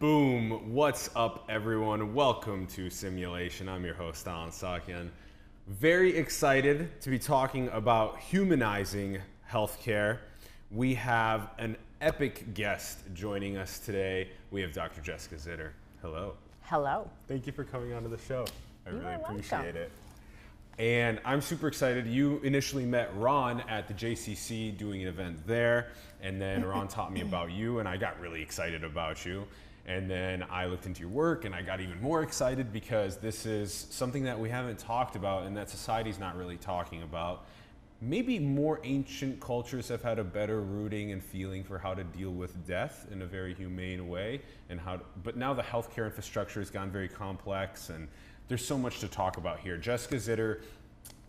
Boom! What's up, everyone? Welcome to Simulation. I'm your host, Allan Saakyan. Very excited to be talking about humanizing healthcare. We have an epic guest joining us today. We have Dr. Jessica Zitter. Hello. Hello. Thank you for coming onto the show. I You really are welcome. appreciate it. And I'm super excited. You initially met Ron at the JCC doing an event there, and then Ron taught me about you, and I got really excited about you. And then I looked into your work, and I got even more excited because this is something that we haven't talked about and that society's not really talking about. Maybe more ancient cultures have had a better rooting and feeling for how to deal with death in a very humane way, and but now the healthcare infrastructure has gone very complex, and there's so much to talk about here. Jessica Zitter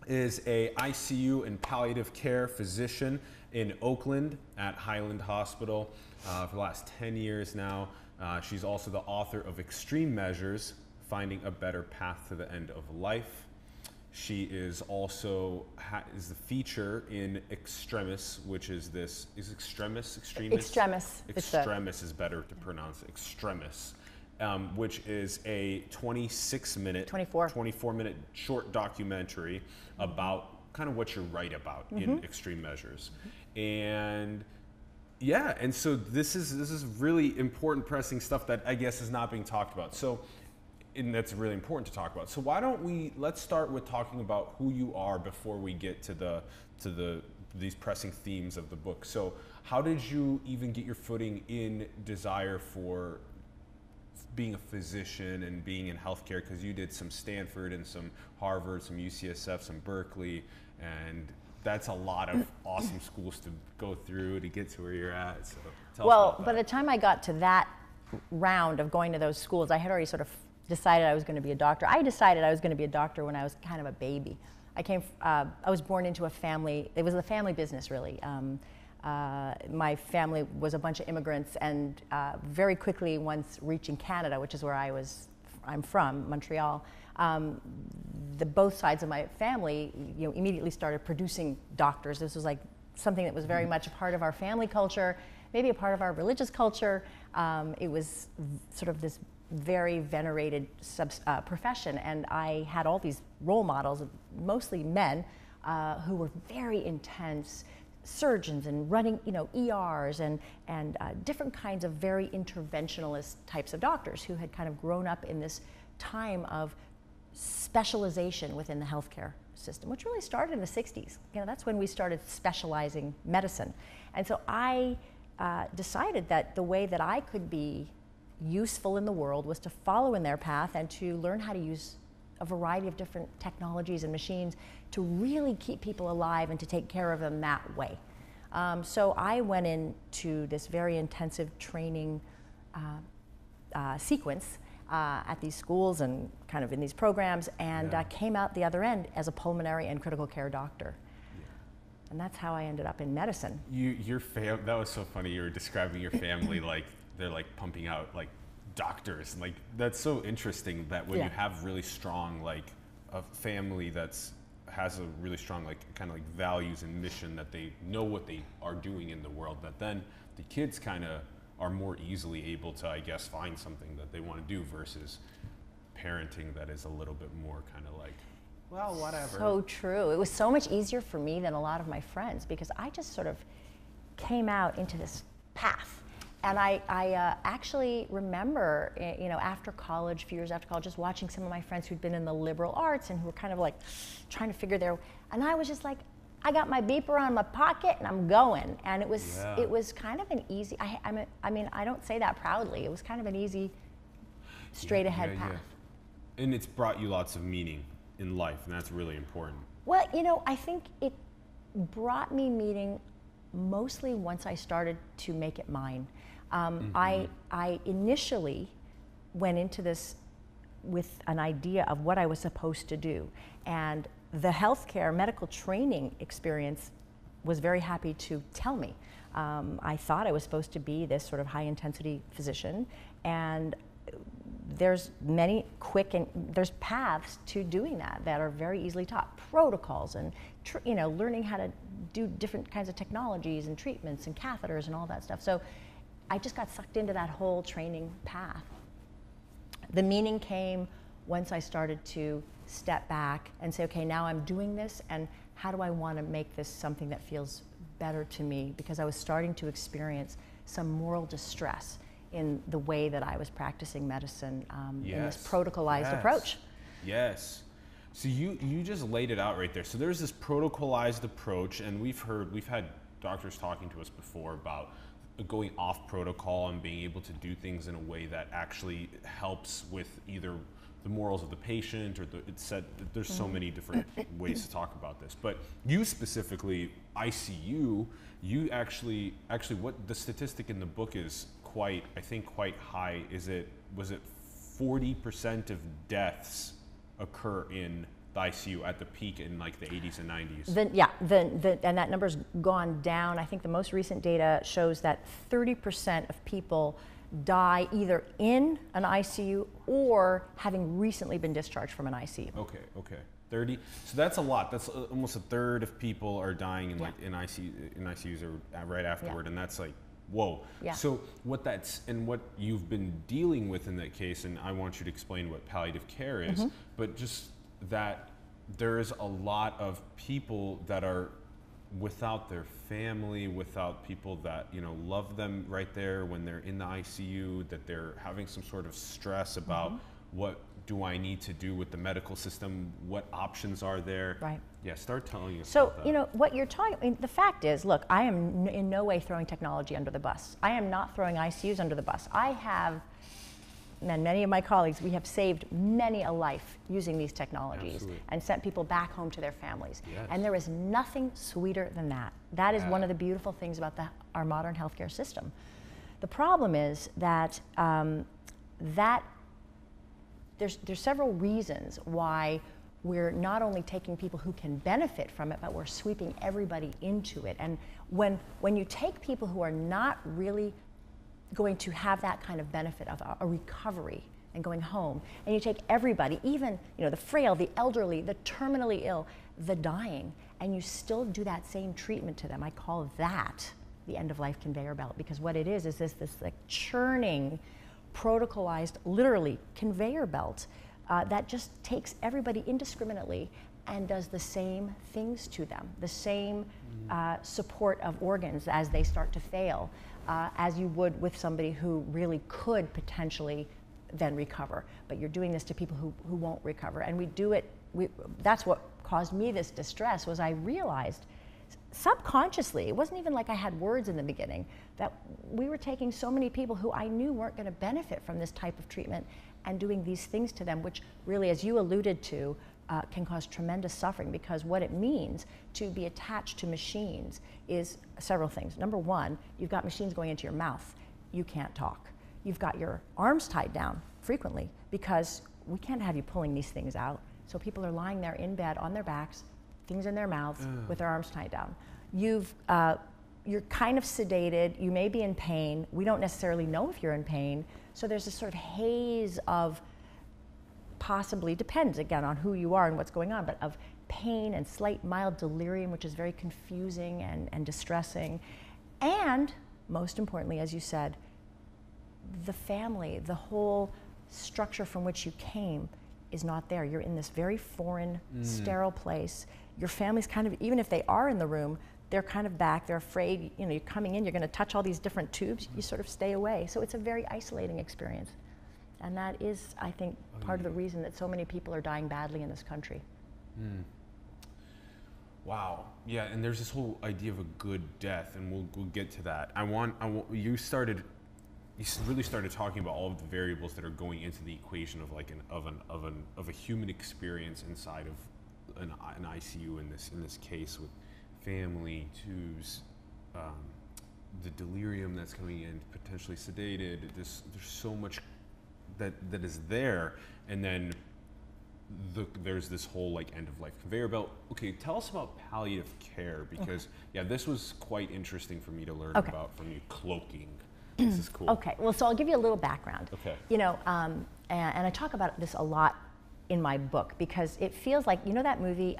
is a ICU and palliative care physician in Oakland at Highland Hospital for the last 10 years now. She's also the author of Extreme Measures, Finding a Better Path to the End of Life. She is also is the feature in Extremis, which is this, is Extremis? Extremis. Extremis is better to pronounce, Extremis, which is a 24-minute short documentary about kind of what you write about in Extreme Measures. And yeah, and so this is really important, pressing stuff that I guess is not being talked about. So, and that's really important to talk about. So why don't let's start with talking about who you are before we get to these pressing themes of the book. So how did you even get your footing in desire for being a physician and being in healthcare? Because you did some Stanford and some Harvard, some UCSF, some Berkeley, and that's a lot of awesome schools to go through to get to where you're at. So tell us about that. By the time I got to that round of going to those schools, I had already sort of decided I was going to be a doctor. I decided I was going to be a doctor when I was kind of a baby. I was born into a family. It was a family business, really. My family was a bunch of immigrants, and very quickly, once reaching Canada, which is where I'm from, Montreal, both sides of my family, immediately started producing doctors. This was like something that was very much a part of our family culture, maybe a part of our religious culture. It was sort of this very venerated profession, and I had all these role models, mostly men, who were very intense surgeons and running, ERs and different kinds of very interventionalist types of doctors who had kind of grown up in this time of specialization within the healthcare system, which really started in the 60s. That's when we started specializing medicine. And so I decided that the way that I could be useful in the world was to follow in their path and to learn how to use a variety of different technologies and machines to really keep people alive and to take care of them that way. So I went into this very intensive training sequence at these schools and kind of in these programs, and came out the other end as a pulmonary and critical care doctor. And that's how I ended up in medicine. That was so funny. You were describing your family like they're like pumping out like doctors. Like that's so interesting that when you have really strong like a family has a really strong like kind of like values and mission, that they know what they are doing in the world, that then the kids kind of are more easily able to, I guess, find something that they want to do versus parenting that is a little bit more kind of like, well, whatever. So true. It was so much easier for me than a lot of my friends because I just sort of came out into this path. And I actually remember, after college, a few years after college, just watching some of my friends who'd been in the liberal arts and who were kind of like trying to figure and I was just like, I got my beeper on my pocket and I'm going. And it was kind of an easy, I don't say that proudly. It was kind of an easy, straight ahead path. Yeah. And it's brought you lots of meaning in life, and that's really important. Well, I think it brought me meaning mostly once I started to make it mine. I initially went into this with an idea of what I was supposed to do, and the healthcare medical training experience was very happy to tell me. I thought I was supposed to be this sort of high intensity physician, and there's many there's paths to doing that are very easily taught, protocols and learning how to do different kinds of technologies and treatments and catheters and all that stuff. So I just got sucked into that whole training path. The meaning came once I started to step back and say, okay, now I'm doing this, and how do I want to make this something that feels better to me? Because I was starting to experience some moral distress in the way that I was practicing medicine in this protocolized approach. Yes. So you just laid it out right there. So there's this protocolized approach, and we've had doctors talking to us before about going off protocol and being able to do things in a way that actually helps with either the morals of the patient or there's so many different ways to talk about this. But you specifically, ICU, you actually what the statistic in the book is quite high. Was it 40% of deaths occur in the ICU at the peak in like the 80s and 90s? And that number's gone down. I think the most recent data shows that 30% of people die either in an ICU or having recently been discharged from an ICU. Okay. 30. So that's a lot. That's almost a third of people are dying in in ICUs or right afterward, and that's like, whoa. Yeah. So what you've been dealing with in that case, and I want you to explain what palliative care is, but just that there is a lot of people that are without their family, without people that love them right there when they're in the ICU, that they're having some sort of stress about what do I need to do with the medical system, what options are there. Right. Yeah, start telling us So, about that. what you're talking, the fact is, look, I am in no way throwing technology under the bus. I am not throwing ICUs under the bus. I have, and many of my colleagues, we have saved many a life using these technologies. Absolutely. And sent people back home to their families. Yes. And there is nothing sweeter than that. That is one of the beautiful things about our modern healthcare system. The problem is that there's several reasons why we're not only taking people who can benefit from it, but we're sweeping everybody into it. And when you take people who are not really going to have that kind of benefit of a recovery and going home, and you take everybody, even the frail, the elderly, the terminally ill, the dying, and you still do that same treatment to them, I call that the end-of-life conveyor belt, because what it is this like churning, protocolized, literally conveyor belt that just takes everybody indiscriminately and does the same things to them, the same support of organs as they start to fail, as you would with somebody who really could potentially then recover. But you're doing this to people who won't recover. And we do it, that's what caused me this distress, was I realized subconsciously, it wasn't even like I had words in the beginning, that we were taking so many people who I knew weren't going to benefit from this type of treatment and doing these things to them, which really, as you alluded to, can cause tremendous suffering, because what it means to be attached to machines is several things. Number one, you've got machines going into your mouth. You can't talk. You've got your arms tied down frequently because we can't have you pulling these things out. So people are lying there in bed on their backs, things in their mouths with their arms tied down. You're kind of sedated. You may be in pain. We don't necessarily know if you're in pain. So there's this sort of haze of, possibly, depends again on who you are and what's going on, but of pain and slight mild delirium, which is very confusing and distressing. And most importantly, as you said, the family, the whole structure from which you came is not there. You're in this very foreign, sterile place. Your family's kind of, even if they are in the room, they're kind of back, they're afraid, you're coming in, you're gonna touch all these different tubes, you sort of stay away. So it's a very isolating experience. And that is, I think, part of the reason that so many people are dying badly in this country. Wow. Yeah, and there's this whole idea of a good death, and we'll get to that. You really started talking about all of the variables that are going into the equation of like of a human experience inside of an ICU in this case, with family, tubes, the delirium that's coming in, potentially sedated. There's so much that is there, and then there's this whole like end-of-life conveyor belt. Okay, tell us about palliative care, because this was quite interesting for me to learn about from you. Cloaking. This is cool. Okay, well, so I'll give you a little background. Okay. And I talk about this a lot in my book, because it feels like, that movie,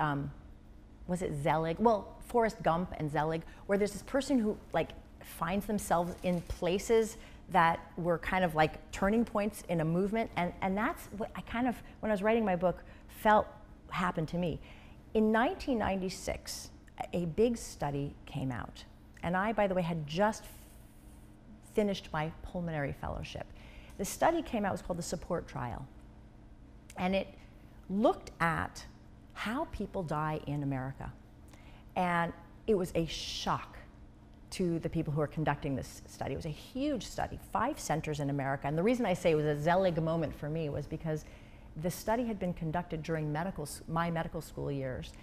was it Zelig? Well, Forrest Gump and Zelig, where there's this person who like finds themselves in places that were kind of like turning points in a movement. And that's what I kind of, when I was writing my book, felt happened to me. In 1996, a big study came out. And I, by the way, had just finished my pulmonary fellowship. The study came out, it was called the Support Trial. And it looked at how people die in America. And it was a shock to the people who are conducting this study. It was a huge study, 5 centers in America. And the reason I say it was a Zelig moment for me was because the study had been conducted during my medical school years.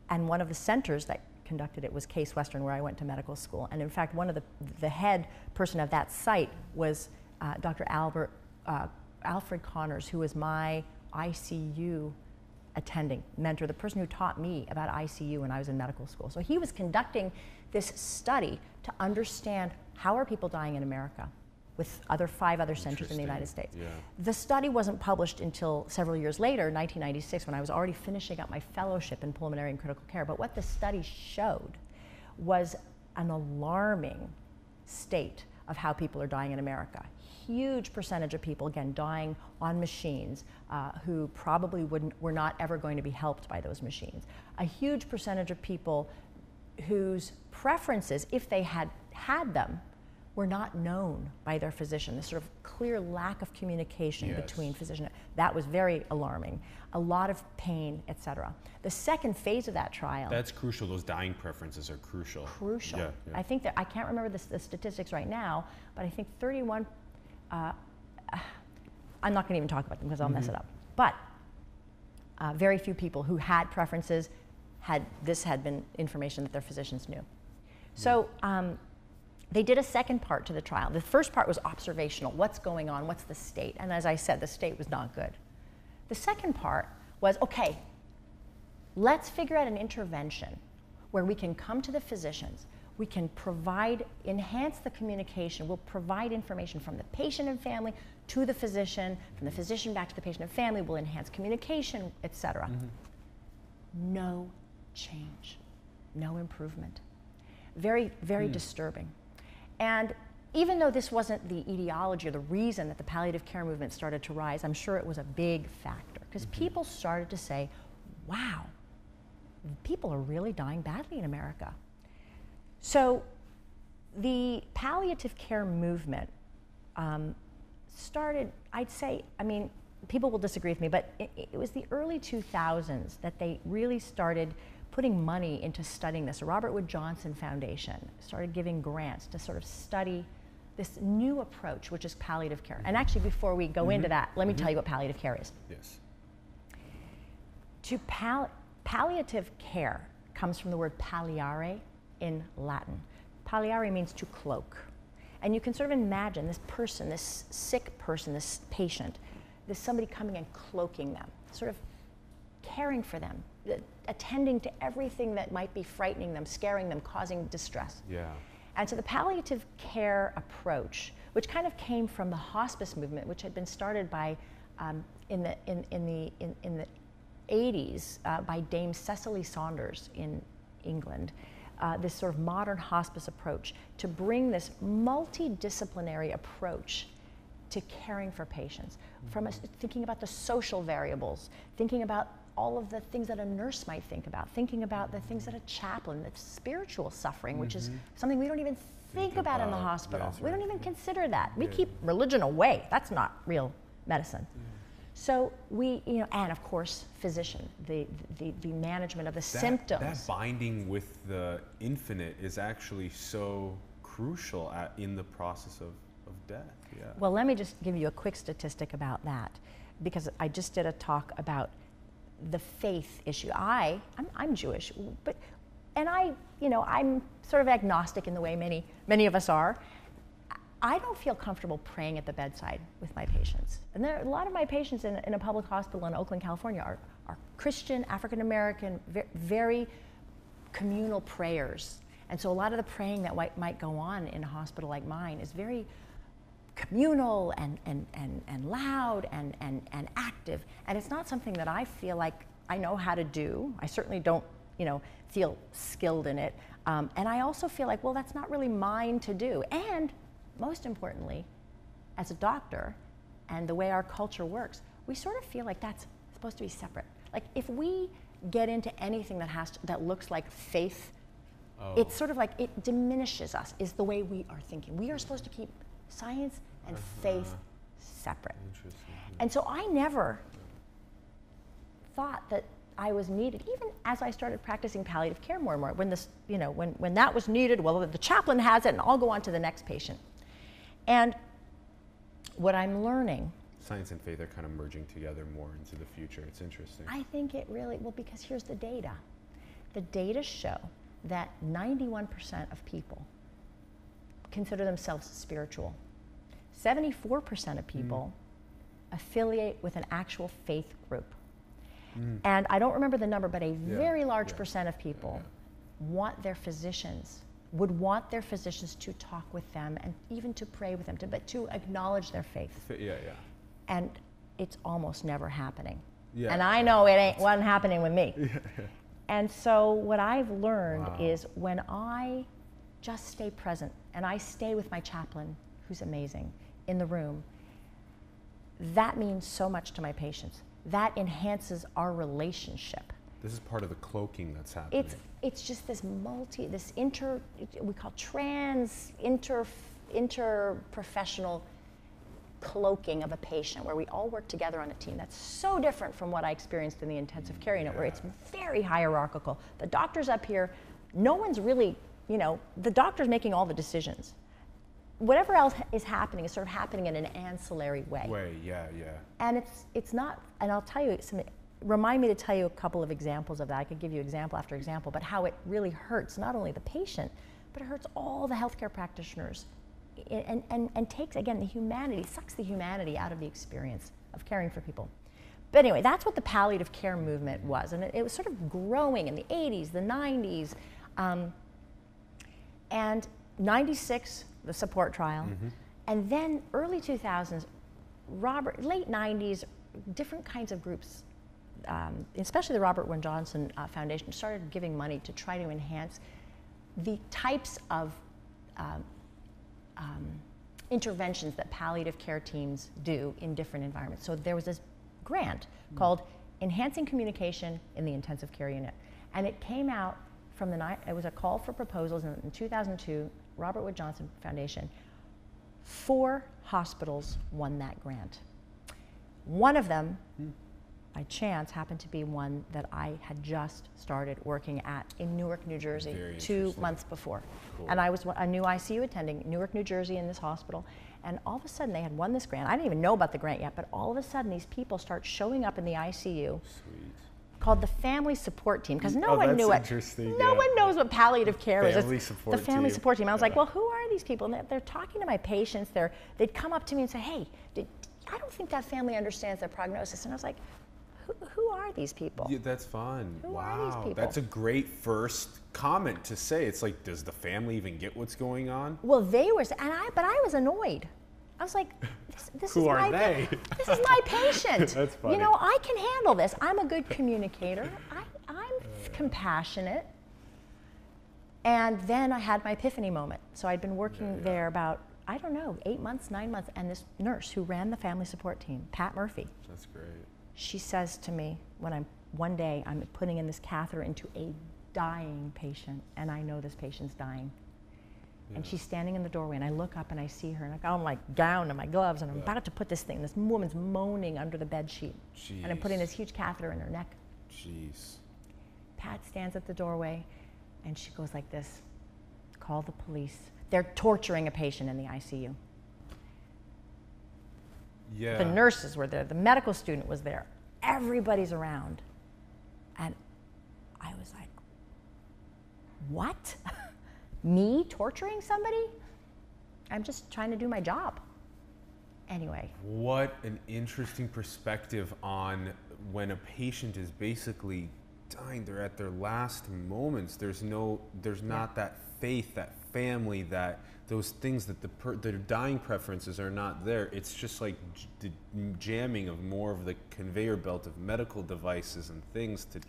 And one of the centers that conducted it was Case Western, where I went to medical school. And in fact, one of the head person of that site was Dr. Alfred Connors, who was my ICU attending mentor, the person who taught me about ICU when I was in medical school. So he was conducting this study to understand how are people dying in America with 5 other centers in the United States. Yeah. The study wasn't published until several years later, 1996, when I was already finishing up my fellowship in pulmonary and critical care. But what the study showed was an alarming state of how people are dying in America. Huge percentage of people, again, dying on machines who probably were not ever going to be helped by those machines. A huge percentage of people whose preferences, if they had them, were not known by their physician. This sort of clear lack of communication between physician. That was very alarming. A lot of pain, et cetera. The second phase of that trial. That's crucial. Those dying preferences are crucial. Crucial. Yeah, yeah. I think that, I can't remember the statistics right now, but I think 31, I'm not going to even talk about them because I'll mess it up. But very few people who had preferences had been information that their physicians knew. So they did a second part to the trial. The first part was observational. What's going on? What's the state? And as I said, the state was not good. The second part was, okay, let's figure out an intervention where we can come to the physicians. We can enhance the communication. We'll provide information from the patient and family to the physician, from the physician back to the patient and family. We'll enhance communication, et cetera. No change, no improvement. Very, very disturbing. And even though this wasn't the etiology or the reason that the palliative care movement started to rise, I'm sure it was a big factor because people started to say, wow, people are really dying badly in America. So the palliative care movement started, I'd say, I mean, people will disagree with me, but it was the early 2000s that they really started putting money into studying this. The Robert Wood Johnson Foundation started giving grants to sort of study this new approach, which is palliative care. And actually, before we go into that, let me tell you what palliative care is. Yes. Palliative care comes from the word palliare in Latin. Palliare means to cloak. And you can sort of imagine this person, this sick person, this patient, there's somebody coming and cloaking them, sort of caring for them, attending to everything that might be frightening them, scaring them, causing distress. Yeah. And so the palliative care approach, which kind of came from the hospice movement, which had been started by in the 80s by Dame Cecily Saunders in England, this sort of modern hospice approach to bring this multidisciplinary approach to caring for patients, from thinking about the social variables, thinking about all of the things that a nurse might think about, thinking about the things that a chaplain, the spiritual suffering, which is something we don't even think about in the hospital. We don't even consider that. We keep religion away. That's not real medicine. So we, and of course, physician, the management of the symptoms. That binding with the infinite is actually so crucial in the process of death. Yeah. Well, let me just give you a quick statistic about that, because I just did a talk about the faith issue. I'm Jewish, and I'm sort of agnostic in the way many of us are. I don't feel comfortable praying at the bedside with my patients. And there are a lot of my patients in a public hospital in Oakland, California are Christian, African American, very communal prayers. And so a lot of the praying that might go on in a hospital like mine is very communal and loud and active. And it's not something that I feel like I know how to do. I certainly don't feel skilled in it. And I also feel like, well, that's not really mine to do. And most importantly, as a doctor, and the way our culture works, we sort of feel like that's supposed to be separate. Like if we get into anything that looks like faith, it's sort of like it diminishes us, is the way we are thinking. We are supposed to keep science and faith separate. And so I never thought that I was needed, even as I started practicing palliative care more and more. When this, when that was needed, well, the chaplain has it, and I'll go on to the next patient. And what I'm learning, science and faith are kind of merging together more into the future. It's interesting. I think it really, well, because here's the data. The data show that 91% of people consider themselves spiritual. 74% of people affiliate with an actual faith group. And I don't remember the number, but a very large percent of people would want their physicians to talk with them and even to pray with them, but to acknowledge their faith. And it's almost never happening. And I know it wasn't happening with me. And so what I've learned is when I just stay present and I stay with my chaplain, who's amazing, in the room, that means so much to my patients. That enhances our relationship. This is part of the cloaking that's happening. It's just this we call interprofessional cloaking of a patient, where we all work together on a team. That's so different from what I experienced in the intensive care unit, where it's very hierarchical. The doctor's up here, no one's really, the doctor's making all the decisions. Whatever else is happening is sort of happening in an ancillary way. And it's not, and I'll tell you, remind me to tell you a couple of examples of that. I could give you example after example, but how it really hurts not only the patient, but it hurts all the healthcare practitioners, and takes, again, the humanity, sucks the humanity out of the experience of caring for people. But anyway, that's what the palliative care movement was, and it was sort of growing in the 80s, the 90s, and 96, the support trial, and then early 2000s, late 90s, different kinds of groups, especially the Robert Wood Johnson Foundation, started giving money to try to enhance the types of interventions that palliative care teams do in different environments. So there was this grant called Enhancing Communication in the Intensive Care Unit, and it came out from it was a call for proposals in 2002, Robert Wood Johnson Foundation. 4 hospitals won that grant. One of them, by chance, happened to be one that I had just started working at in Newark, New Jersey, 2 months before. And I was a new ICU attending Newark, New Jersey, in this hospital. And all of a sudden, they had won this grant. I didn't even know about the grant yet, but all of a sudden, these people start showing up in the ICU. Called the family support team, because no one knew it. No one knows what palliative care is. The family support team. I was like, well, who are these people? And they're talking to my patients. They'd come up to me and say, hey, I don't think that family understands their prognosis. And I was like, who are these people? Yeah, that's fun. Who are these people? That's a great first comment to say. It's like, does the family even get what's going on? Well, they were, but I was annoyed. I was like, this Who are they? This is my patient. That's funny. I can handle this. I'm a good communicator. I'm compassionate. And then I had my epiphany moment. So I'd been working there about, 8 months, 9 months, and this nurse who ran the family support team, Pat Murphy. That's great. She says to me, one day I'm putting in this catheter into a dying patient, and I know this patient's dying. And she's standing in the doorway, and I look up and I see her, and I got on my gown and my gloves, and I'm about to put this thing. This woman's moaning under the bed sheet, and I'm putting this huge catheter in her neck. Jeez. Pat stands at the doorway, and she goes like this: "Call the police. They're torturing a patient in the ICU." Yeah. The nurses were there. The medical student was there. Everybody's around, and I was like, "What?" Me torturing somebody? I'm just trying to do my job. Anyway. What an interesting perspective on when a patient is basically dying, they're at their last moments. There's not that faith, that family, that those things that their dying preferences are not there. It's just like the jamming of more of the conveyor belt of medical devices and things to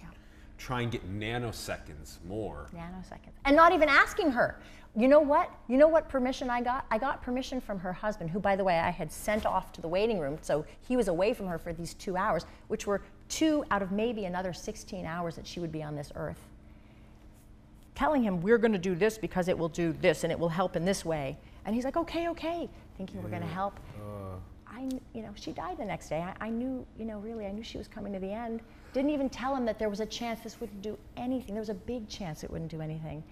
try and get nanoseconds more. Nanoseconds. And not even asking her. You know what? You know what permission I got? I got permission from her husband, who, by the way, I had sent off to the waiting room. So he was away from her for these 2 hours, which were 2 out of maybe another 16 hours that she would be on this earth. Telling him, we're going to do this because it will do this and it will help in this way. And he's like, okay, okay, thinking we're going to help. She died the next day. I knew, really, I knew she was coming to the end. Didn't even tell him that there was a chance this wouldn't do anything. There was a big chance it wouldn't do anything.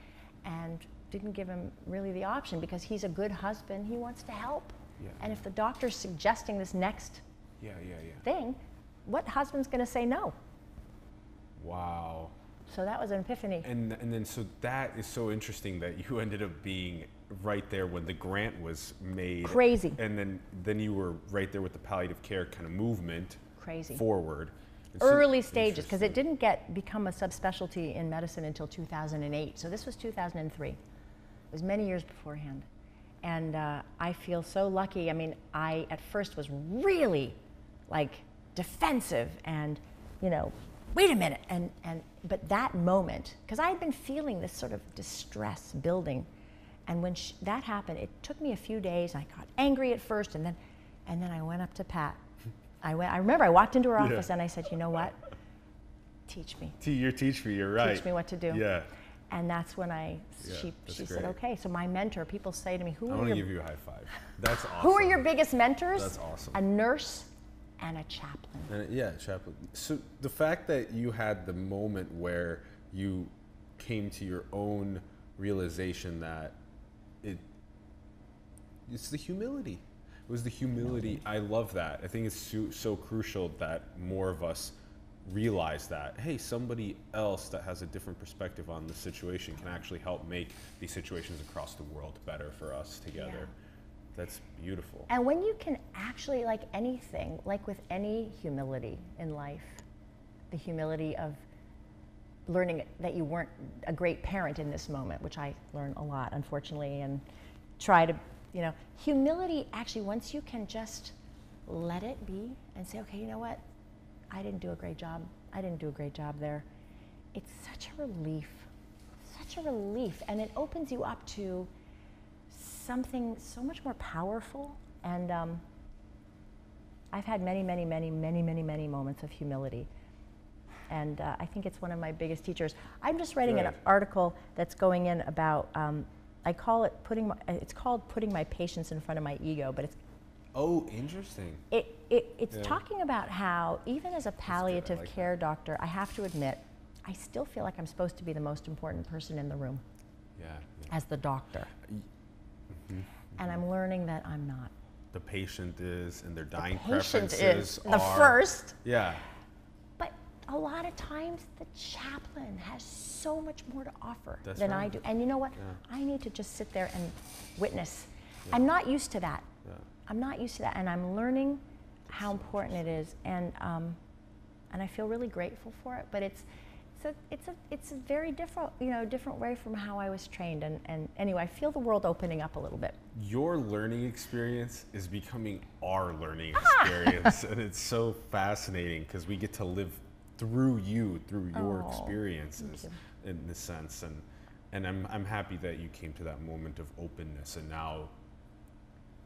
And didn't give him really the option because he's a good husband. He wants to help. Yeah. And if the doctor's suggesting this next thing, what husband's going to say no? Wow. So that was an epiphany. And then so that is so interesting that you ended up being right there when the grant was made. Crazy. And then you were right there with the palliative care kind of movement. Crazy. Forward. Early stages, because it didn't become a subspecialty in medicine until 2008. So this was 2003. It was many years beforehand. And I feel so lucky. I mean, I at first was really like defensive and, wait a minute. But that moment, because I had been feeling this sort of distress building. And when that happened, it took me a few days. I got angry at first, and then I went up to Pat. I remember I walked into her office and I said, you know what? Teach me. Teach me, you're right. Teach me what to do. Yeah. And that's when she said, okay. So my mentor, people say to me, I want to give you a high five. That's awesome. Who are your biggest mentors? That's awesome. A nurse and a chaplain. Chaplain. So the fact that you had the moment where you came to your own realization that it's the humility. It was the humility. I love that. I think it's so crucial that more of us realize that, hey, somebody else that has a different perspective on the situation can actually help make these situations across the world better for us together. Yeah. That's beautiful. And when you can actually, like anything, like with any humility in life, the humility of learning that you weren't a great parent in this moment, which I learn a lot, unfortunately, and try to, humility actually, once you can just let it be and say, okay, you know what? I didn't do a great job. I didn't do a great job there. It's such a relief, and it opens you up to something so much more powerful. And I've had many, many, many, many, many, many moments of humility. And I think it's one of my biggest teachers. I'm just writing an article that's going in about, I call it it's called putting my patients in front of my ego, but it's oh, interesting. It's talking about how, even as a palliative care doctor, I have to admit, I still feel like I'm supposed to be the most important person in the room. As the doctor. And I'm learning that I'm not. The patient is, and their dying preferences preferences is the first. Yeah. But a lot of times, the chaplain has so much more to offer than I do. And you know what? I need to just sit there and witness. I'm not used to that. I'm not used to that, and I'm learning how important it is, and I feel really grateful for it. But it's a very different way from how I was trained, and anyway, I feel the world opening up a little bit. Your learning experience is becoming our learning experience, and it's so fascinating because we get to live through your experiences in this sense, and I'm happy that you came to that moment of openness, and now.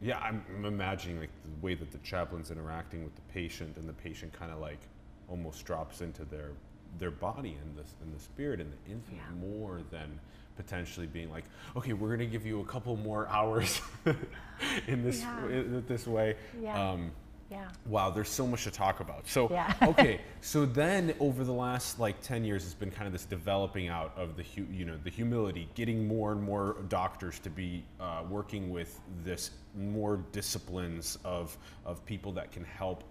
Yeah, I'm imagining like the way that the chaplain's interacting with the patient, and the patient kind of like almost drops into their body and the spirit and the infinite more than potentially being like, okay, we're gonna give you a couple more hours in this way. Wow, there's so much to talk about. So okay, so then over the last like 10 years, it's been kind of this developing out of the humility, getting more and more doctors to be working with this more disciplines of people that can help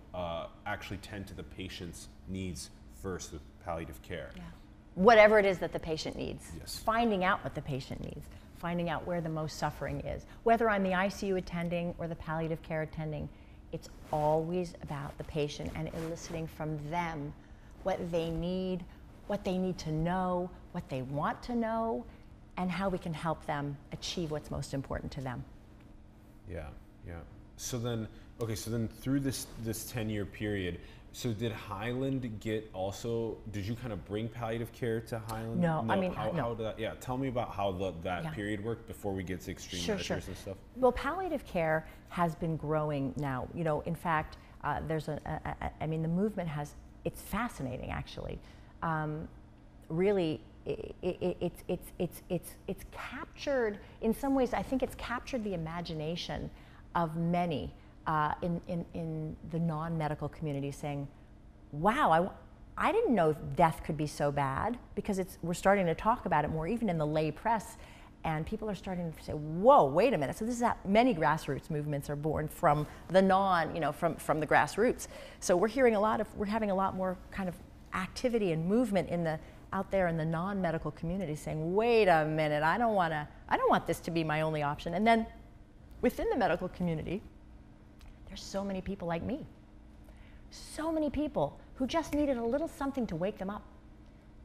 actually tend to the patient's needs first with palliative care. Whatever it is that the patient needs. Yes. Finding out what the patient needs. Finding out where the most suffering is. Whether I'm the ICU attending or the palliative care attending, it's always about the patient and eliciting from them what they need to know, what they want to know, and how we can help them achieve what's most important to them. Yeah. So then, okay, so then through this 10-year period, so did Highland get also, did you kind of bring palliative care to Highland? No, I mean, how no. did that, yeah, tell me about how that Yeah. period worked before we get to extreme Sure, measures sure. and stuff. Well, palliative care has been growing now. You know, in fact, there's I mean, the movement it's fascinating actually. Really, it's captured, in some ways, I think it's captured the imagination of many in the non-medical community saying, wow, I didn't know death could be so bad, because we're starting to talk about it more, even in the lay press, and people are starting to say, whoa, wait a minute. So this is how many grassroots movements are born from the from the grassroots. So we're having a lot more kind of activity and movement out there in the non-medical community saying, wait a minute, I don't want this to be my only option. And then within the medical community, there's so many people like me. So many people who just needed a little something to wake them up,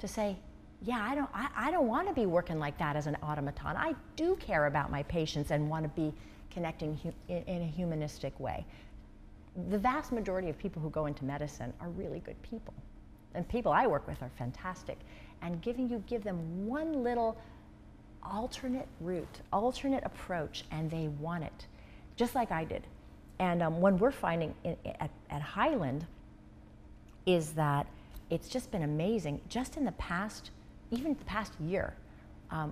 to say, yeah, I don't want to be working like that as an automaton. I do care about my patients and want to be connecting in a humanistic way. The vast majority of people who go into medicine are really good people. And people I work with are fantastic. And give them one little alternate route, alternate approach, and they want it, just like I did. And when we're finding at Highland is that it's just been amazing. Just in the past, even the past year,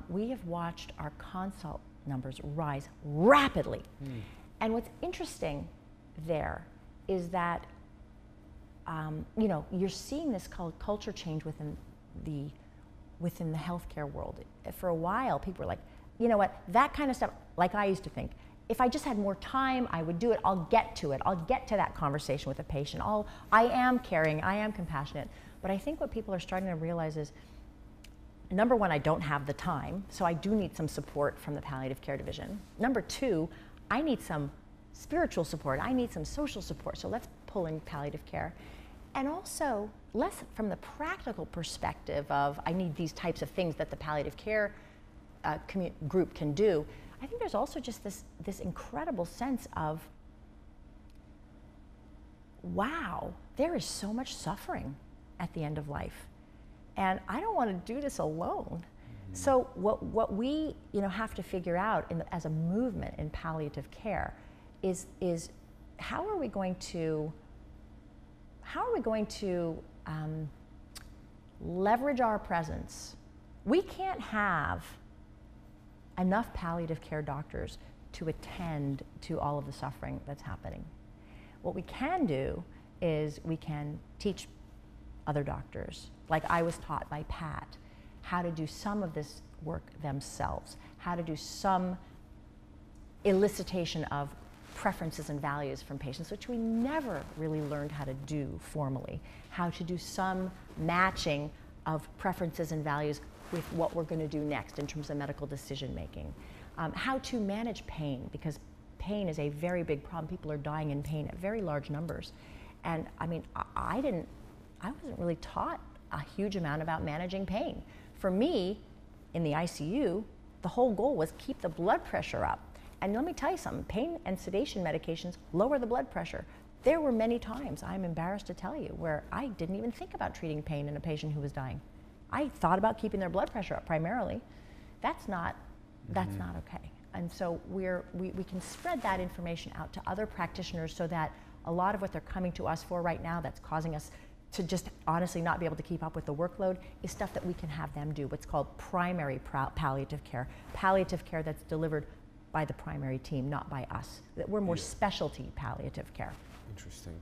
we have watched our consult numbers rise rapidly. And what's interesting there is that you know, you're seeing this culture change within the healthcare world. For a while, people were like, you know what, that kind of stuff, like I used to think, if I just had more time, I would do it. I'll get to it. I'll get to that conversation with a patient. I am caring. I am compassionate. But I think what people are starting to realize is, number one, I don't have the time, so I do need some support from the palliative care division. Number two, I need some spiritual support. I need some social support. So let's pull in palliative care. And also, less from the practical perspective of, I need these types of things that the palliative care group can do. I think there's also just this incredible sense of, wow, there is so much suffering at the end of life, and I don't want to do this alone. So what we have to figure out as a movement in palliative care is how are we going to leverage our presence? We can't have enough palliative care doctors to attend to all of the suffering that's happening. What we can do is we can teach other doctors, like I was taught by Pat, how to do some of this work themselves, how to do some elicitation of preferences and values from patients, which we never really learned how to do formally, how to do some matching of preferences and values with what we're going to do next in terms of medical decision making, how to manage pain, because pain is a very big problem. People are dying in pain at very large numbers. And I mean, I wasn't really taught a huge amount about managing pain. For me, in the ICU, the whole goal was keep the blood pressure up. And let me tell you something, pain and sedation medications lower the blood pressure. There were many times, I'm embarrassed to tell you, where I didn't even think about treating pain in a patient who was dying. I thought about keeping their blood pressure up primarily. That's not okay. And so we can spread that information out to other practitioners so that a lot of what they're coming to us for right now that's causing us to just honestly not be able to keep up with the workload is stuff that we can have them do, what's called primary palliative care that's delivered by the primary team, not by us. That we're more specialty palliative care. Interesting.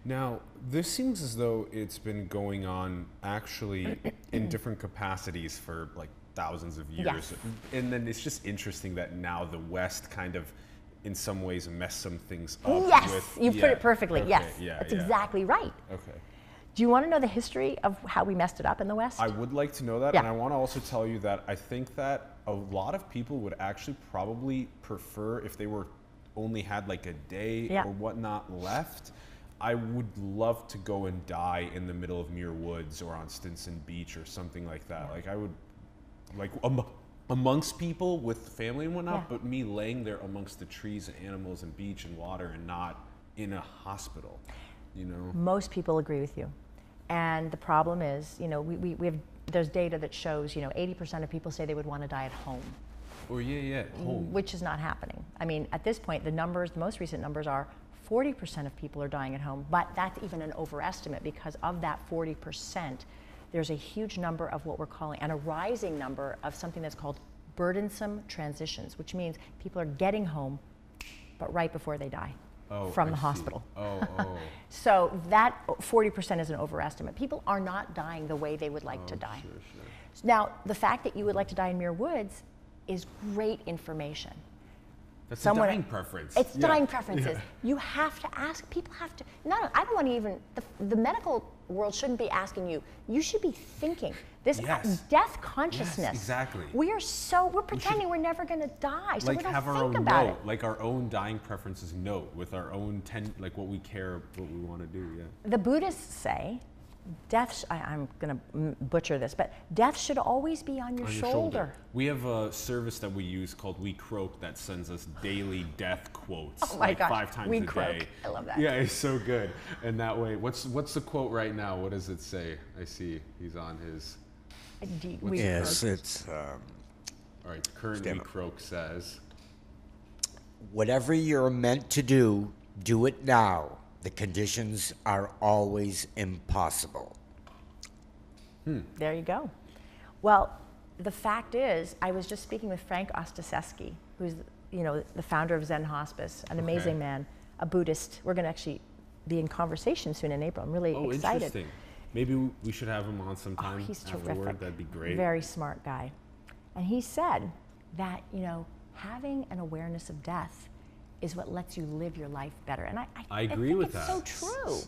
Now, this seems as though it's been going on actually in different capacities for like thousands of years. Yes. And then it's just interesting that now the West kind of, in some ways, messed some things up. Yes, you put it perfectly. Okay, yes, yeah, that's yeah. exactly right. Okay. Do you want to know the history of how we messed it up in the West? I would like to know that, Yeah. and I want to also tell you that I think that a lot of people would actually probably prefer if they were only had like a day or whatnot left. I would love to go and die in the middle of Muir Woods or on Stinson Beach or something like that. Like I would, like amongst people with family and whatnot, Yeah. but me laying there amongst the trees and animals and beach and water and not in a hospital, you know? Most people agree with you. And the problem is, you know, we have, there's data that shows, you know, 80% of people say they would want to die at home. Or home. Which is not happening. I mean, at this point, the numbers, the most recent numbers are 40% of people are dying at home, but that's even an overestimate because of that 40%, there's a huge number of what we're calling, and a rising number of something that's called burdensome transitions, which means people are getting home, but right before they die from the hospital. So that 40% is an overestimate. People are not dying the way they would like to die. Sure. Now, the fact that you would like to die in Muir Woods is great information. That's a dying preference. It's dying preferences. Yeah. You have to ask, people have to, I don't want to even, the medical world shouldn't be asking you. You should be thinking. This death consciousness. Yes, exactly. We're pretending we're never going to die, so like we don't have our think own about note, it. like our own dying preferences note with our own, like what we care, what we want to do, The Buddhists say, death, I'm going to butcher this, but death should always be on your shoulder. We have a service that we use called We Croak that sends us daily death quotes. Oh my gosh, 5 times We a Croak. day. I love that. Yeah, it's so good. And that way, what's the quote right now? What does it say? I see he's on his. Yes, it's. All right, the current We Croak says, whatever you're meant to do, do it now. The conditions are always impossible. There you go. Well, the fact is, I was just speaking with Frank Ostaseski, who's the founder of Zen Hospice, an amazing man, a Buddhist. We're going to actually be in conversation soon in April. I'm really excited. Interesting. Maybe we should have him on sometime. He's afterward. terrific. That'd be great. Very smart guy. And he said that, having an awareness of death is what lets you live your life better. And I agree think with it's that. so true.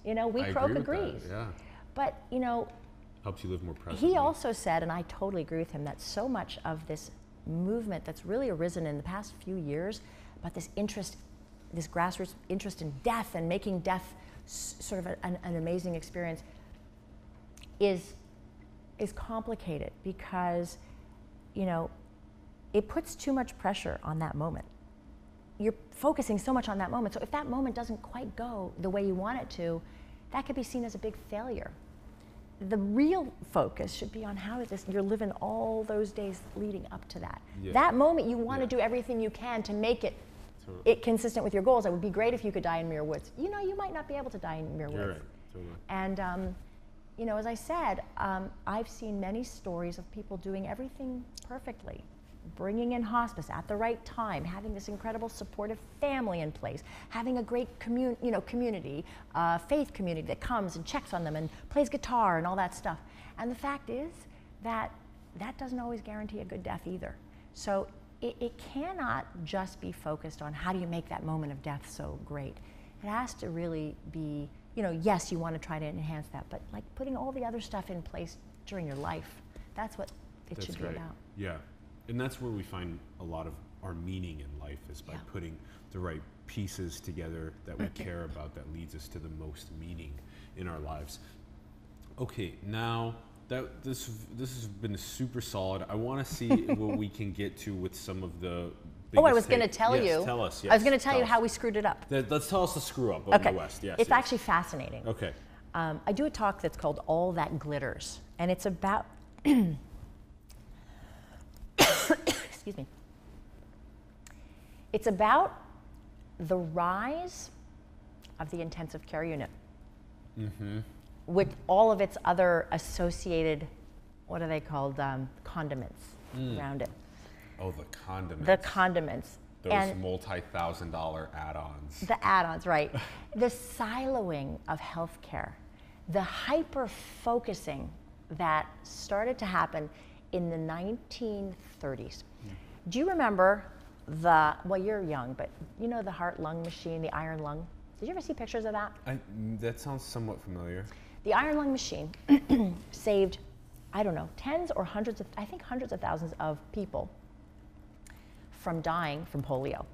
We Croak agrees. Yeah. But, helps you live more presently. he also said, and I totally agree with him, that so much of this movement that's really arisen in the past few years about this interest, this grassroots interest in death and making death sort of an amazing experience is complicated because, it puts too much pressure on that moment. You're focusing so much on that moment. So if that moment doesn't quite go the way you want it to, that could be seen as a big failure. The real focus should be on how you're living all those days leading up to that. Yeah. That moment, you want to do everything you can to make it consistent with your goals. It would be great if you could die in Muir Woods. You might not be able to die in Muir Woods. You're right. Totally. And as I said, I've seen many stories of people doing everything perfectly, bringing in hospice at the right time, having this incredible supportive family in place, having a great community, faith community that comes and checks on them and plays guitar and all that stuff. And the fact is that doesn't always guarantee a good death either. So it cannot just be focused on how do you make that moment of death so great. It has to really be, yes, you want to try to enhance that, but like putting all the other stuff in place during your life. That's what it should be about. Yeah. And that's where we find a lot of our meaning in life is by putting the right pieces together that we care about that leads us to the most meaning in our lives. Okay, now that this has been super solid. I want to see what we can get to with some of the I was going to tell you. Tell us. Yes, I was going to tell you how we screwed it up. Let's tell us the screw up over the West. Yes, it's actually fascinating. Okay. I do a talk that's called All That Glitters, and it's about excuse me. It's about the rise of the intensive care unit with all of its other associated, what are they called, condiments around it. Oh, the condiments. The condiments. Those multi-$1,000 add-ons. The add-ons, right. The siloing of healthcare, the hyper-focusing that started to happen in the 1930s. Do you remember well, you're young, but the heart-lung machine, the iron lung? Did you ever see pictures of that? That sounds somewhat familiar. The iron lung machine saved, I don't know, tens or hundreds of thousands of people from dying from polio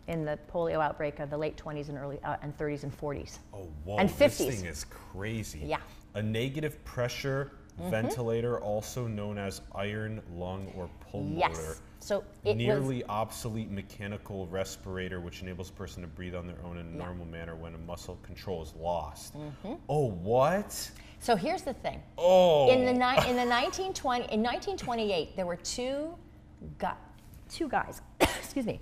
in the polio outbreak of the late 20s and early and 30s and 40s. Oh, whoa, and 50s. This thing is crazy. Yeah. A negative pressure ventilator, also known as iron lung or pulmotor. Yes. So it Nearly obsolete mechanical respirator, which enables a person to breathe on their own in a normal manner when a muscle control is lost. Oh, what? So here's the thing. Oh. In 1928, there were two guys. Excuse me.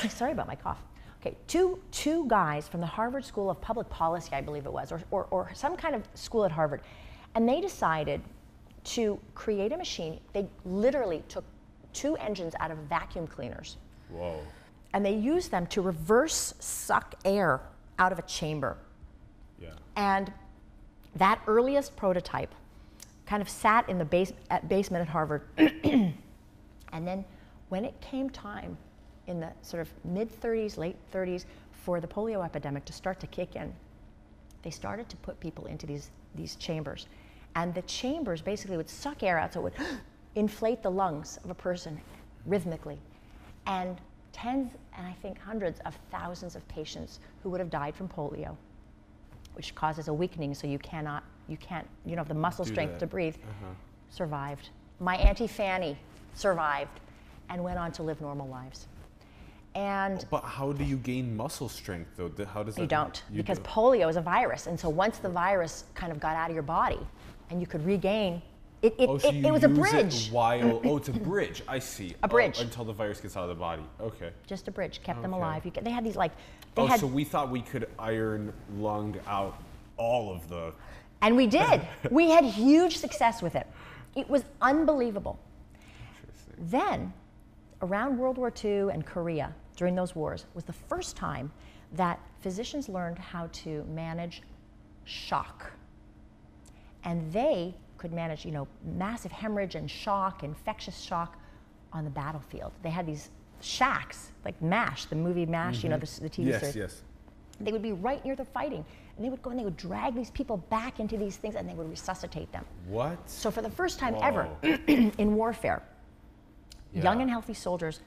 Sorry about my cough. Okay, two guys from the Harvard School of Public Policy, I believe it was, or some kind of school at Harvard, and they decided to create a machine. They literally took 2 engines out of vacuum cleaners. Whoa. And they used them to reverse suck air out of a chamber. Yeah. And that earliest prototype kind of sat in the basement at Harvard. And then when it came time in the sort of mid-30s, late 30s, for the polio epidemic to start to kick in, they started to put people into these chambers. And the chambers basically would suck air out, so it would inflate the lungs of a person rhythmically. And tens, and I think hundreds of thousands of patients who would have died from polio, which causes a weakening, so you don't have the muscle strength to breathe, survived. My Auntie Fanny survived and went on to live normal lives. And but how do you gain muscle strength, though? How does that? you don't, because polio is a virus, and so once the virus kind of got out of your body, and you could regain, it was a bridge. It's a bridge. I see. A bridge. Until the virus gets out of the body. Okay. Just a bridge kept them Okay. alive. They had these So we thought we could iron lung out all of the. And we did. We had huge success with it. It was unbelievable. Interesting. Then, around World War II and Korea, during those wars, was the first time that physicians learned how to manage shock. And they could manage, massive hemorrhage and shock, infectious shock on the battlefield. They had these shacks, like MASH, the movie MASH, the TV series. Yes. They would be right near the fighting. And they would go and they would drag these people back into these things and they would resuscitate them. What? So for the first time ever in warfare, young and healthy soldiers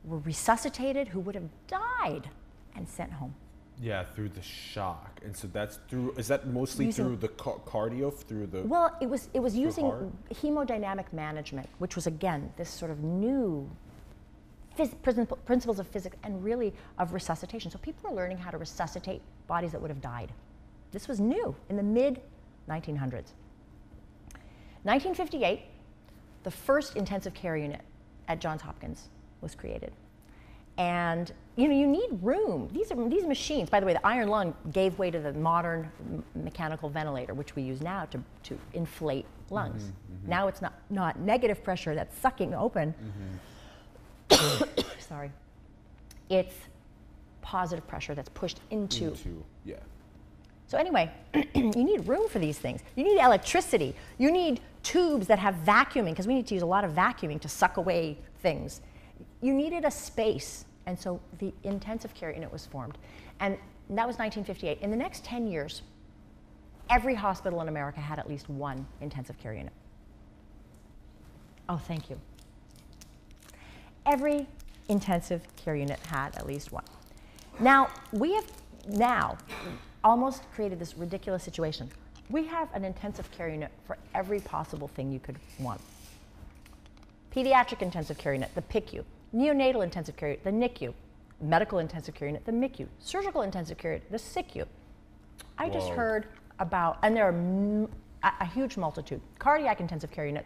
were resuscitated who would have died and sent home. Yeah, through the shock, and so that's through. Is that mostly through the cardio? Through the. Well, it was using heart? hemodynamic management, which was again this sort of new principles of physics and really of resuscitation. So people were learning how to resuscitate bodies that would have died. This was new in the mid-1900s. 1958, the first intensive care unit at Johns Hopkins was created. And you need room. These machines, by the way, the iron lung gave way to the modern mechanical ventilator, which we use now to inflate lungs. Now it's not negative pressure that's sucking open. Sorry. It's positive pressure that's pushed into. Yeah. So anyway, you need room for these things. You need electricity. You need tubes that have vacuuming, because we need to use a lot of vacuuming to suck away things. You needed a space, and so the intensive care unit was formed. And that was 1958. In the next 10 years, every hospital in America had at least one intensive care unit. Oh, thank you. Every intensive care unit had at least one. Now, we have almost created this ridiculous situation. We have an intensive care unit for every possible thing you could want. Pediatric intensive care unit, the PICU. Neonatal intensive care unit, the NICU. Medical intensive care unit, the MICU. Surgical intensive care unit, the SICU. I just heard about, and there are a huge multitude. Cardiac intensive care unit.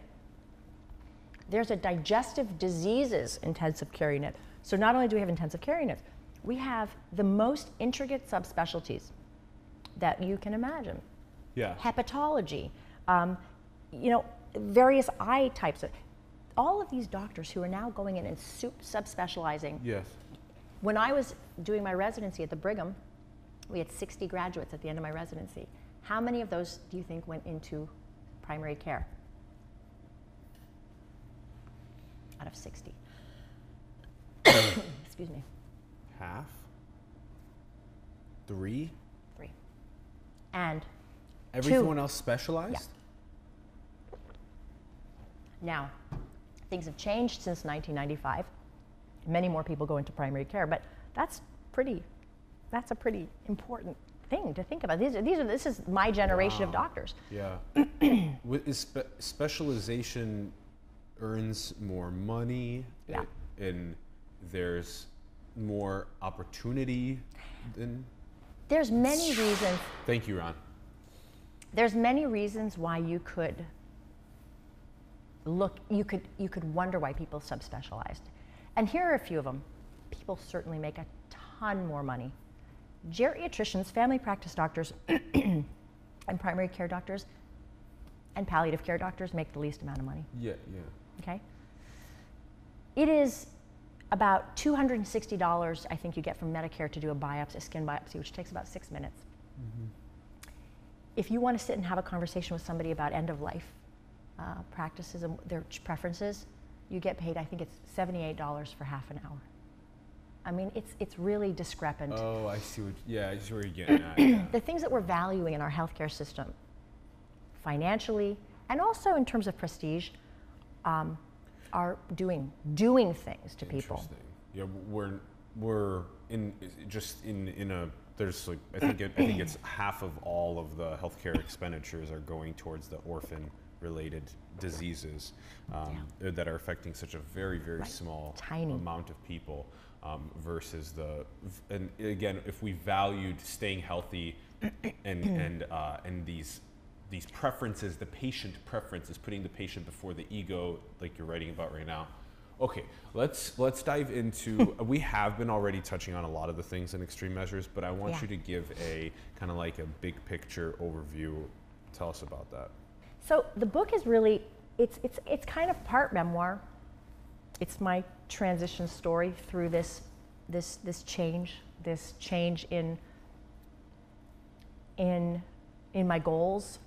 There's a digestive diseases intensive care unit. So not only do we have intensive care units, we have the most intricate subspecialties that you can imagine. Yeah. Hepatology, various eye types. All of these doctors who are now going in and subspecializing. Yes. When I was doing my residency at the Brigham, we had 60 graduates at the end of my residency. How many of those do you think went into primary care? Out of 60. Excuse me. Half? 3? 3. And everyone else specialized? Yeah. Now, things have changed since 1995. Many more people go into primary care, but that's a pretty important thing to think about. This is my generation of doctors. Yeah. Specialization earns more money, Yeah. and there's more opportunity than. There's many reasons. Thank you, Ron. There's many reasons why you could wonder why people subspecialized. And here are a few of them. People certainly make a ton more money. Geriatricians, family practice doctors, and primary care doctors, and palliative care doctors make the least amount of money. Yeah. Okay? It is about $260, I think you get from Medicare to do a biopsy, a skin biopsy, which takes about 6 minutes. Mm-hmm. If you want to sit and have a conversation with somebody about end of life practices and their preferences, you get paid, I think it's $78 for half an hour. I mean, it's really discrepant. Oh, I see what you're getting at. Yeah. The things that we're valuing in our healthcare system, financially and also in terms of prestige, are doing things to people. Interesting. Yeah, we're in a. There's like I think it's half of all of the healthcare expenditures are going towards the orphan-related diseases that are affecting such a very, very small Tiny amount of people. Versus and again, if we valued staying healthy and these preferences, the patient preferences, putting the patient before the ego, like you're writing about right now. Okay, let's dive into. We have been already touching on a lot of the things in extreme measures, but I want you to give a kind of like a big picture overview. Tell us about that. So the book is really it's kind of part memoir. It's my transition story through this change in my goals.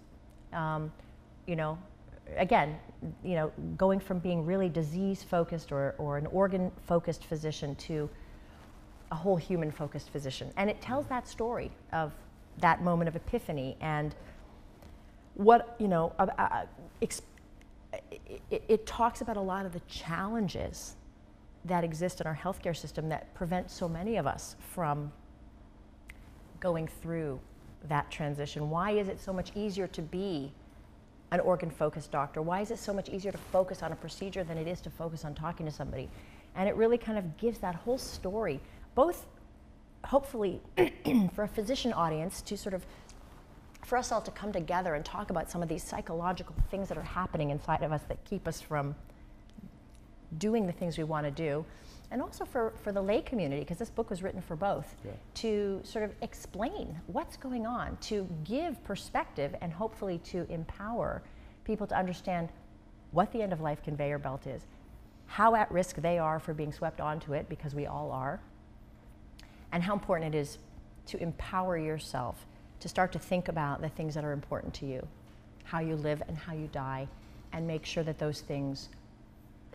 Going from being really disease-focused or an organ-focused physician to a whole human-focused physician. And it tells that story of that moment of epiphany and what, it talks about a lot of the challenges that exist in our healthcare system that prevent so many of us from going through that transition. Why is it so much easier to be an organ-focused doctor? Why is it so much easier to focus on a procedure than it is to focus on talking to somebody? And it really kind of gives that whole story, both hopefully for a physician audience to sort of, for us all to come together and talk about some of these psychological things that are happening inside of us that keep us from doing the things we want to do, and also for the lay community, because this book was written for both, to sort of explain what's going on, to give perspective, and hopefully to empower people to understand what the end-of-life conveyor belt is, how at risk they are for being swept onto it, because we all are, and how important it is to empower yourself to start to think about the things that are important to you, how you live and how you die, and make sure that those things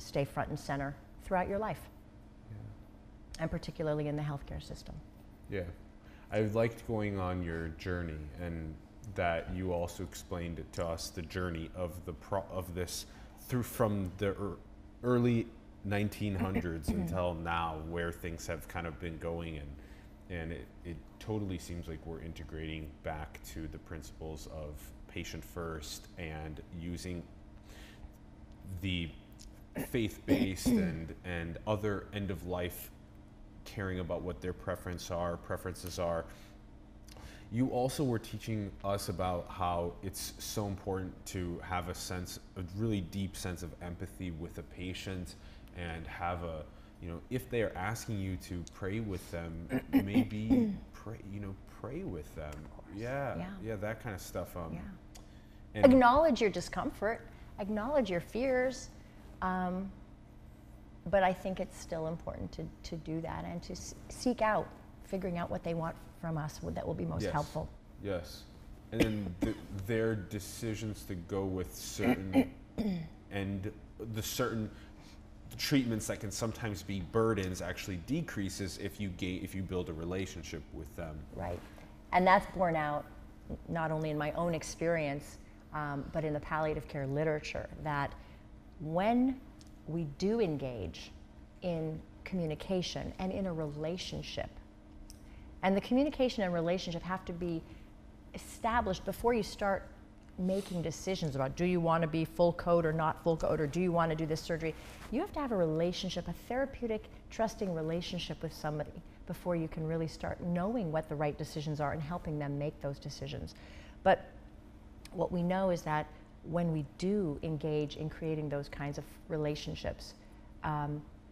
stay front and center throughout your life, and particularly in the healthcare system. Yeah, I liked going on your journey, and that you also explained it to us, the journey of this through from the early 1900s until now, where things have kind of been going, and it totally seems like we're integrating back to the principles of patient first and using the faith-based and other end-of-life caring about what their preferences are. You also were teaching us about how it's so important to have a really deep sense of empathy with a patient, and have if they are asking you to pray with them, maybe pray with them. Yeah, that kind of stuff. And acknowledge your discomfort, acknowledge your fears, but I think it's still important to do that and to seek out, figuring out what they want from us that will be most helpful. Yes, and then their decisions to go with certain and the certain treatments that can sometimes be burdens actually decreases if you build a relationship with them. Right, and that's borne out not only in my own experience, but in the palliative care literature, that when we do engage in communication and in a relationship, And the communication and relationship have to be established before you start making decisions about, do you want to be full code or not full code, or do you want to do this surgery? You have to have a relationship, a therapeutic, trusting relationship with somebody before you can really start knowing what the right decisions are and helping them make those decisions. But what we know is that when we do engage in creating those kinds of relationships,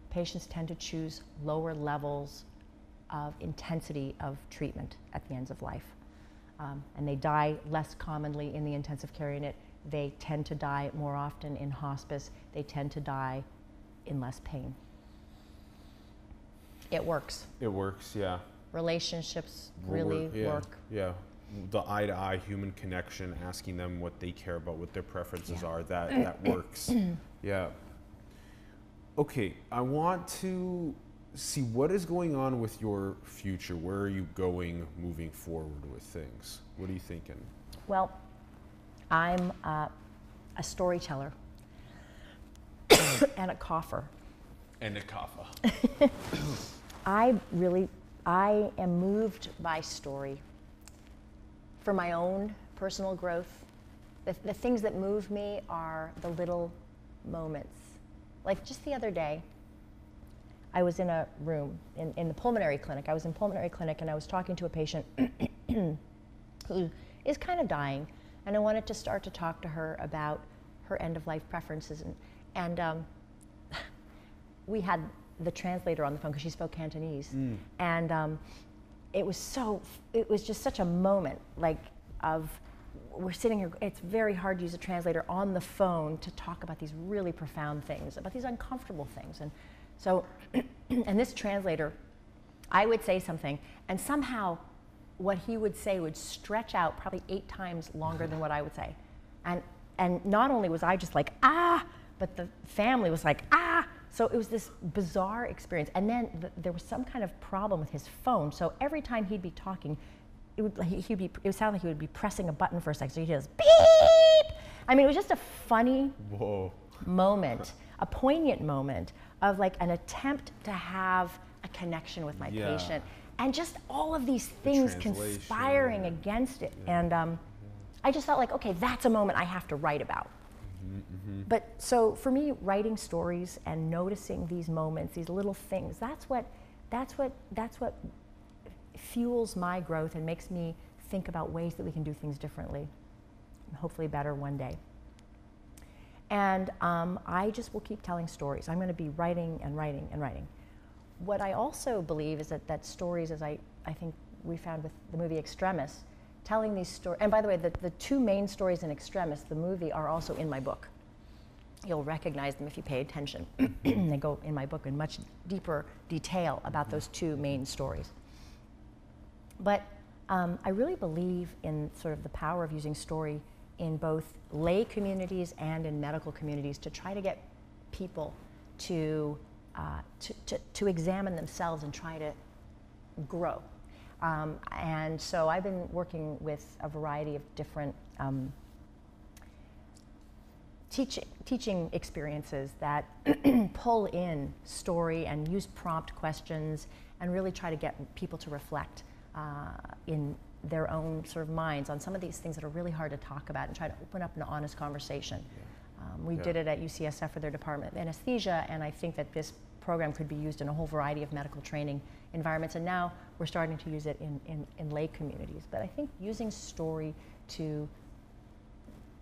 patients tend to choose lower levels of intensity of treatment at the ends of life. And they die less commonly in the intensive care unit. They tend to die more often in hospice. They tend to die in less pain. It works. It works, yeah. Relationships really work. Yeah, the eye-to-eye human connection, asking them what they care about, what their preferences are, that works. Yeah. Okay, I want to see what is going on with your future. Where are you going moving forward with things? What are you thinking? Well, I'm a storyteller and a cougher. And a cougher. I am moved by story for my own personal growth. The things that move me are the little moments. Like just the other day, I was in a room in the pulmonary clinic. I was in pulmonary clinic and I was talking to a patient who is kind of dying, and I wanted to start to talk to her about her end-of-life preferences. And we had the translator on the phone because she spoke Cantonese. And it was just such a moment, like, of, we're sitting here, it's very hard to use a translator on the phone to talk about these really profound things, about these uncomfortable things. And so, and this translator, I would say something, and somehow what he would say would stretch out probably 8 times longer than what I would say. And not only was I just like, ah, but the family was like, ah. So it was this bizarre experience. And then there was some kind of problem with his phone. So every time he'd be talking, it would sound like he would be pressing a button for a second. So he'd just beep. I mean, it was just a funny moment, a poignant moment of like an attempt to have a connection with my patient, and just all of these things conspiring against it. And I just felt like, okay, that's a moment I have to write about. But so for me, writing stories and noticing these moments, these little things, that's what fuels my growth and makes me think about ways that we can do things differently, hopefully better one day. And I just will keep telling stories. I'm going to be writing and writing and writing. What I also believe is that stories, as I think we found with the movie Extremis, telling these stories, and by the way, the 2 main stories in Extremis, the movie, are also in my book. You'll recognize them if you pay attention. They go in my book in much deeper detail about those 2 main stories. But I really believe in sort of the power of using story in both lay communities and in medical communities to try to get people to examine themselves and try to grow. And so I've been working with a variety of different teaching experiences that pull in story and use prompt questions and really try to get people to reflect in their own sort of minds on some of these things that are really hard to talk about and try to open up an honest conversation. We did it at UCSF for their Department of Anesthesia, and I think that this program could be used in a whole variety of medical training environments, and now we're starting to use it in lay communities. But I think using story to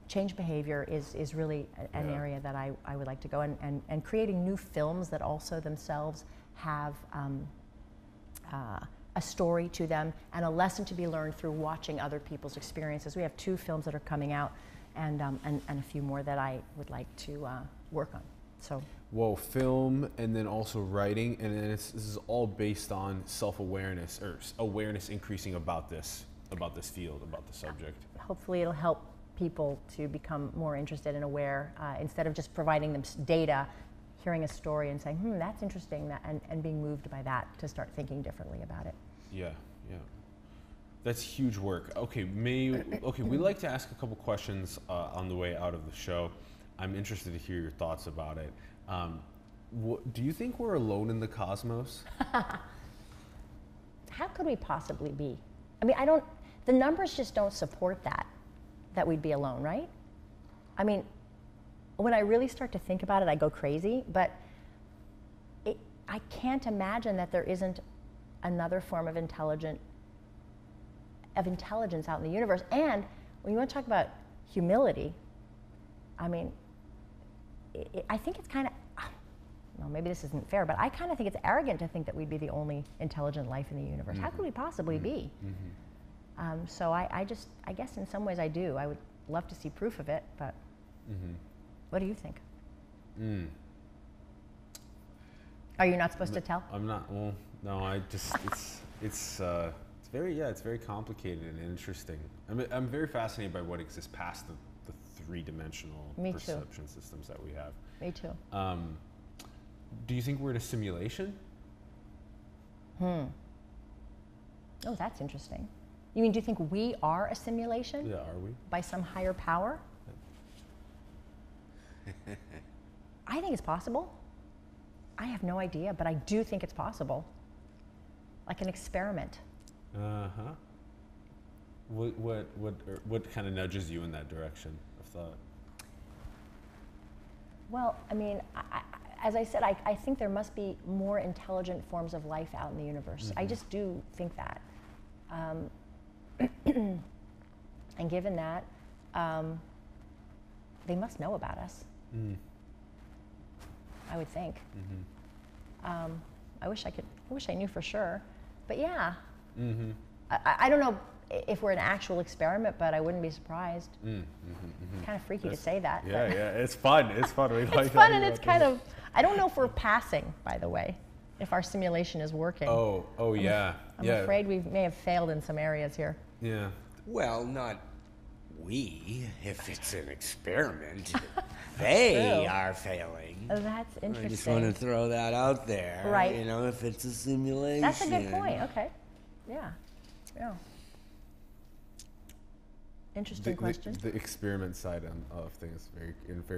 change behavior is really an area that I would like to go, and creating new films that also themselves have a story to them and a lesson to be learned through watching other people's experiences. We have 2 films that are coming out, and a few more that I would like to work on. So. Whoa, film and then also writing, and then this is all based on self-awareness or awareness increasing about this field, about the subject. Hopefully it'll help people to become more interested and aware, instead of just providing them data, hearing a story and saying, that's interesting, and being moved by that to start thinking differently about it. Yeah. That's huge work. Okay, we'd like to ask a couple questions on the way out of the show. I'm interested to hear your thoughts about it. Do you think we're alone in the cosmos? how could we possibly be? I mean, the numbers just don't support that we'd be alone, right? I mean, when I really start to think about it, I go crazy, but I can't imagine that there isn't another form of intelligence out in the universe. And when you want to talk about humility, I mean, I think it's kind of, well, maybe this isn't fair, but I kind of think it's arrogant to think that we'd be the only intelligent life in the universe. How could we possibly be? So I guess in some ways I do. I would love to see proof of it, but what do you think? Are you not supposed to tell? I'm not. Well, no. I just it's very complicated and interesting. I'm very fascinated by what exists past the three-dimensional perception systems that we have. Me too. Do you think we're in a simulation? Oh, that's interesting. You mean, do you think we are a simulation? Yeah, are we? By some higher power? I think it's possible. I have no idea, but I do think it's possible. Like an experiment. What kind of nudges you in that direction of thought? Well, I mean, as I said, I think there must be more intelligent forms of life out in the universe. I just do think that. And given that, they must know about us. I would think. I wish I knew for sure, but yeah. I don't know if we're an actual experiment, but I wouldn't be surprised. Kind of freaky to say that. Yeah, it's fun. It's fun. It's fun, and it's kind of. I don't know if we're passing, by the way, if our simulation is working. Yeah. I'm afraid we may have failed in some areas here. Yeah. Well, not we. If it's an experiment, they are failing. Oh, that's interesting. I just want to throw that out there. Right. You know, if it's a simulation. That's a good point. Okay. Yeah. Interesting question. The experiment side of things is very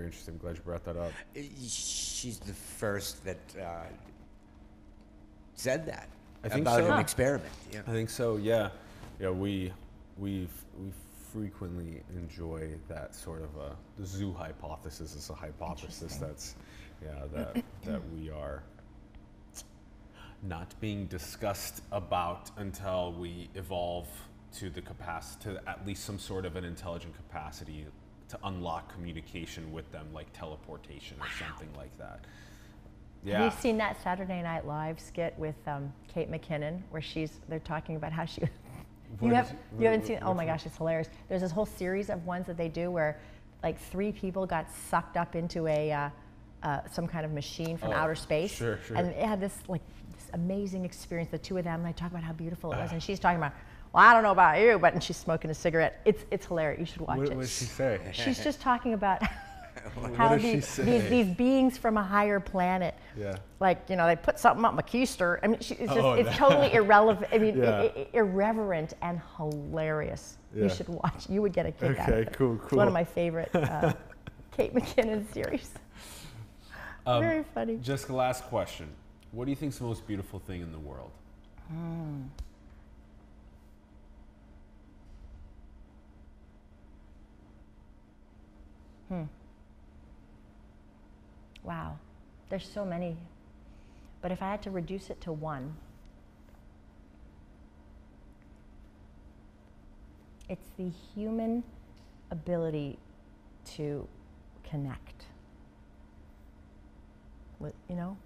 interesting. I'm glad you brought that up. She's the first that said that about an experiment. Yeah. I think so. Yeah. Yeah. We frequently enjoy that sort of the zoo hypothesis is a hypothesis that's that we are not being discussed about until we evolve to the capacity, to at least some sort of an intelligent capacity to unlock communication with them, like teleportation or something like that. Yeah. Have you seen that Saturday Night Live skit with Kate McKinnon, where they're talking about how she? You haven't seen? Oh my gosh, it's hilarious. There's this whole series of ones that they do where, like, 3 people got sucked up into a some kind of machine from outer space, sure. And it had this amazing experience. The 2 of them, and they talk about how beautiful it was, and she's talking about, well, I don't know about you, but and she's smoking a cigarette. It's hilarious. You should watch it. What did she say? She's just talking about how these beings from a higher planet, like, they put something up my keister. I mean, it's totally irrelevant. I mean, irreverent and hilarious. Yeah. You should watch. You would get a kick out of it. Okay, cool. It's one of my favorite Kate McKinnon series. Very funny. Jessica, last question. What do you think is the most beautiful thing in the world? Wow, there's so many. But if I had to reduce it to one, it's the human ability to connect. With,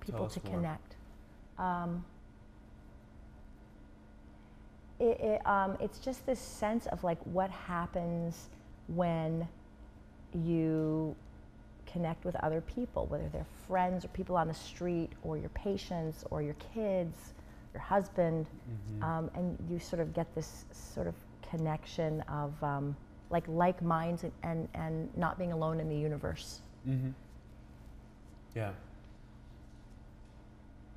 people to connect. It's just this sense of, like, what happens when you connect with other people, whether they're friends or people on the street or your patients or your kids, your husband, and you sort of get this sort of connection of like minds and not being alone in the universe. Yeah.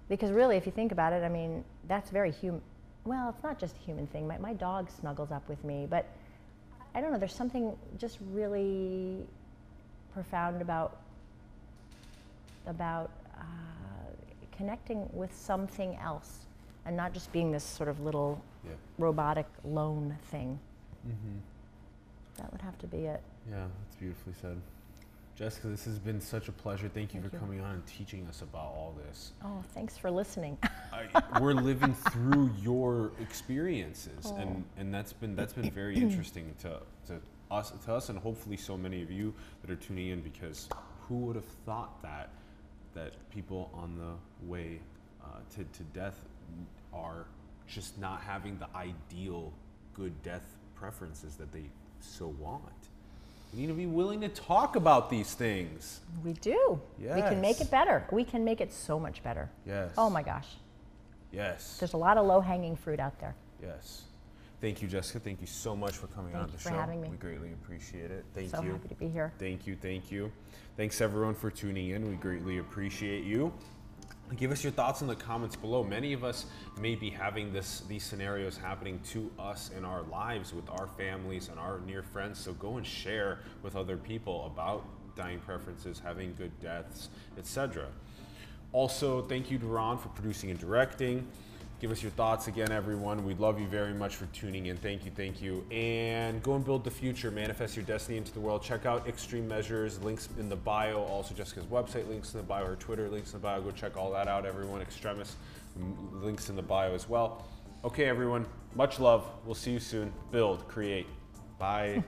Because really, if you think about it, I mean, that's very human. Well, it's not just a human thing. My dog snuggles up with me, but I don't know, there's something just really profound about connecting with something else, and not just being this sort of little robotic lone thing. That would have to be it. Yeah, that's beautifully said. Jessica, this has been such a pleasure. Thank you for coming on and teaching us about all this. Oh, thanks for listening. We're living through your experiences, and that's been very interesting to us, and hopefully so many of you that are tuning in, because who would have thought that people on the way to death are just not having the ideal good death preferences that they so want. We need to be willing to talk about these things. We do. Yes. We can make it better. We can make it so much better. Yes. Oh my gosh. Yes. There's a lot of low-hanging fruit out there. Yes. Thank you, Jessica. Thank you so much for coming on the show. Thank you for having me. We greatly appreciate it. Thank you. So happy to be here. Thank you. Thank you. Thanks everyone for tuning in. We greatly appreciate you. Give us your thoughts in the comments below. Many of us may be having these scenarios happening to us in our lives with our families and our near friends. So go and share with other people about dying preferences, having good deaths, etc. Also, thank you to Ron for producing and directing. Give us your thoughts again, everyone. We love you very much for tuning in. Thank you, thank you. And go and build the future. Manifest your destiny into the world. Check out Extreme Measures, links in the bio. Also, Jessica's website, links in the bio. Her Twitter, links in the bio. Go check all that out, everyone. Extremis, links in the bio as well. Okay, everyone. Much love. We'll see you soon. Build, create. Bye.